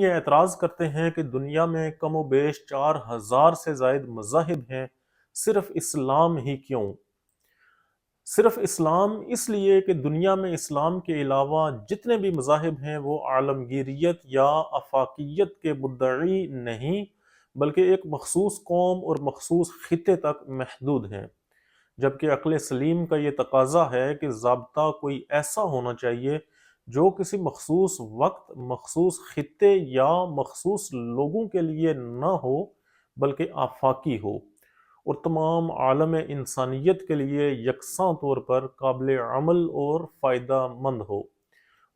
یہ اعتراض کرتے ہیں کہ دنیا میں کم و بیش 4000 سے زائد مذاہب ہیں، صرف اسلام ہی کیوں؟ صرف اسلام اس لیے کہ دنیا میں اسلام کے علاوہ جتنے بھی مذاہب ہیں وہ عالمگیریت یا آفاقیت کے مدعی نہیں، بلکہ ایک مخصوص قوم اور مخصوص خطے تک محدود ہیں، جبکہ عقل سلیم کا یہ تقاضا ہے کہ ضابطہ کوئی ایسا ہونا چاہیے جو کسی مخصوص وقت، مخصوص خطے یا مخصوص لوگوں کے لیے نہ ہو بلکہ آفاقی ہو اور تمام عالم انسانیت کے لیے یکساں طور پر قابل عمل اور فائدہ مند ہو۔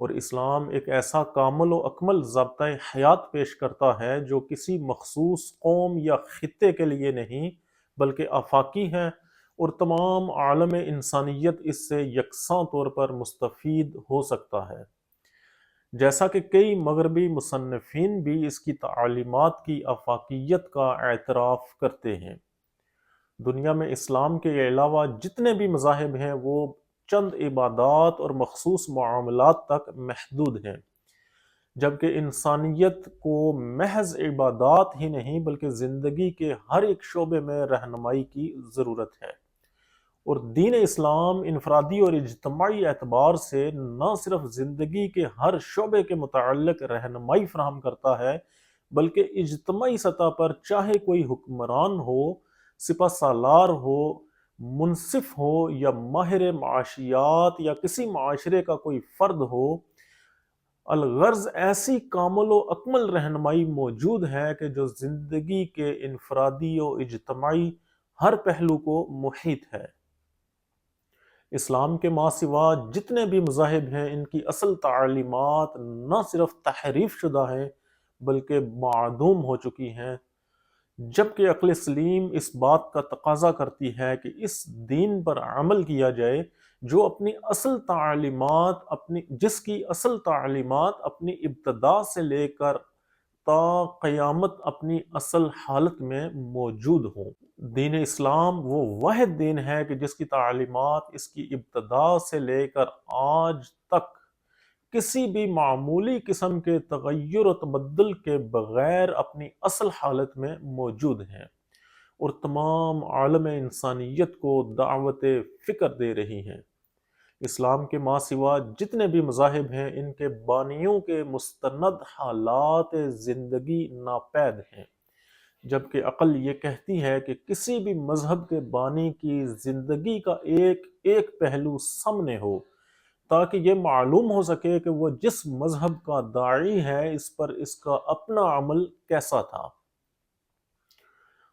اور اسلام ایک ایسا کامل و اکمل ضابطۂ حیات پیش کرتا ہے جو کسی مخصوص قوم یا خطے کے لیے نہیں بلکہ آفاقی ہے، اور تمام عالم انسانیت اس سے یکساں طور پر مستفید ہو سکتا ہے۔ جیسا کہ کئی مغربی مصنفین بھی اس کی تعلیمات کی آفاقیت کا اعتراف کرتے ہیں۔ دنیا میں اسلام کے علاوہ جتنے بھی مذاہب ہیں وہ چند عبادات اور مخصوص معاملات تک محدود ہیں، جبکہ انسانیت کو محض عبادات ہی نہیں بلکہ زندگی کے ہر ایک شعبے میں رہنمائی کی ضرورت ہے۔ اور دین اسلام انفرادی اور اجتماعی اعتبار سے نہ صرف زندگی کے ہر شعبے کے متعلق رہنمائی فراہم کرتا ہے بلکہ اجتماعی سطح پر چاہے کوئی حکمران ہو، سپہ سالار ہو، منصف ہو یا ماہر معاشیات یا کسی معاشرے کا کوئی فرد ہو، الغرض ایسی کامل و اکمل رہنمائی موجود ہے کہ جو زندگی کے انفرادی و اجتماعی ہر پہلو کو محیط ہے۔ اسلام کے ما سوا جتنے بھی مذاہب ہیں ان کی اصل تعلیمات نہ صرف تحریف شدہ ہیں بلکہ معدوم ہو چکی ہیں، جبکہ عقل سلیم اس بات کا تقاضا کرتی ہے کہ اس دین پر عمل کیا جائے جس کی اصل تعلیمات اپنی ابتدا سے لے کر تا قیامت اپنی اصل حالت میں موجود ہوں۔ دین اسلام وہ واحد دین ہے کہ جس کی تعلیمات اس کی ابتدا سے لے کر آج تک کسی بھی معمولی قسم کے تغیر و تبدل کے بغیر اپنی اصل حالت میں موجود ہیں اور تمام عالم انسانیت کو دعوت فکر دے رہی ہیں۔ اسلام کے ما سوا جتنے بھی مذاہب ہیں ان کے بانیوں کے مستند حالات زندگی ناپید ہیں، جبکہ عقل یہ کہتی ہے کہ کسی بھی مذہب کے بانی کی زندگی کا ایک ایک پہلو سامنے ہو تاکہ یہ معلوم ہو سکے کہ وہ جس مذہب کا داعی ہے اس پر اس کا اپنا عمل کیسا تھا۔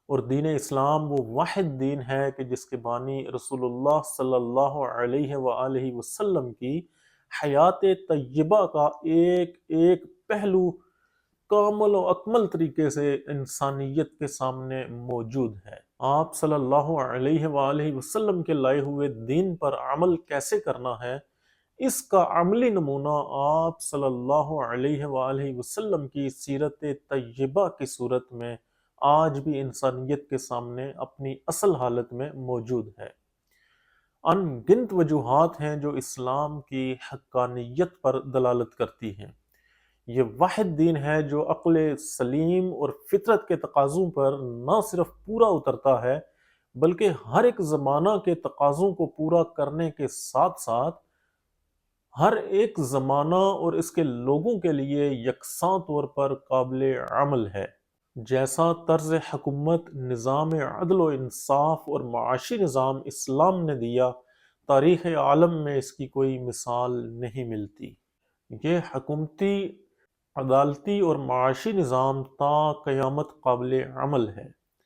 اور دین اسلام وہ واحد دین ہے کہ جس کے بانی رسول اللہ صلی اللہ علیہ وآلہ وسلم کی حیات طیبہ کا ایک ایک پہلو کامل و اکمل طریقے سے انسانیت کے سامنے موجود ہے۔ آپ صلی اللہ علیہ وآلہ وسلم کے لائے ہوئے دین پر عمل کیسے کرنا ہے، اس کا عملی نمونہ آپ صلی اللہ علیہ وآلہ وسلم کی سیرت طیبہ کی صورت میں آج بھی انسانیت کے سامنے اپنی اصل حالت میں موجود ہے۔ ان گنت وجوہات ہیں جو اسلام کی حقانیت پر دلالت کرتی ہیں۔ یہ واحد دین ہے جو عقل سلیم اور فطرت کے تقاضوں پر نہ صرف پورا اترتا ہے بلکہ ہر ایک زمانہ کے تقاضوں کو پورا کرنے کے ساتھ ساتھ ہر ایک زمانہ اور اس کے لوگوں کے لیے یکساں طور پر قابل عمل ہے۔ جیسا طرز حکومت، نظام عدل و انصاف اور معاشی نظام اسلام نے دیا، تاریخ عالم میں اس کی کوئی مثال نہیں ملتی۔ یہ حکومتی، عدالتی اور معاشی نظام تا قیامت قابل عمل ہے۔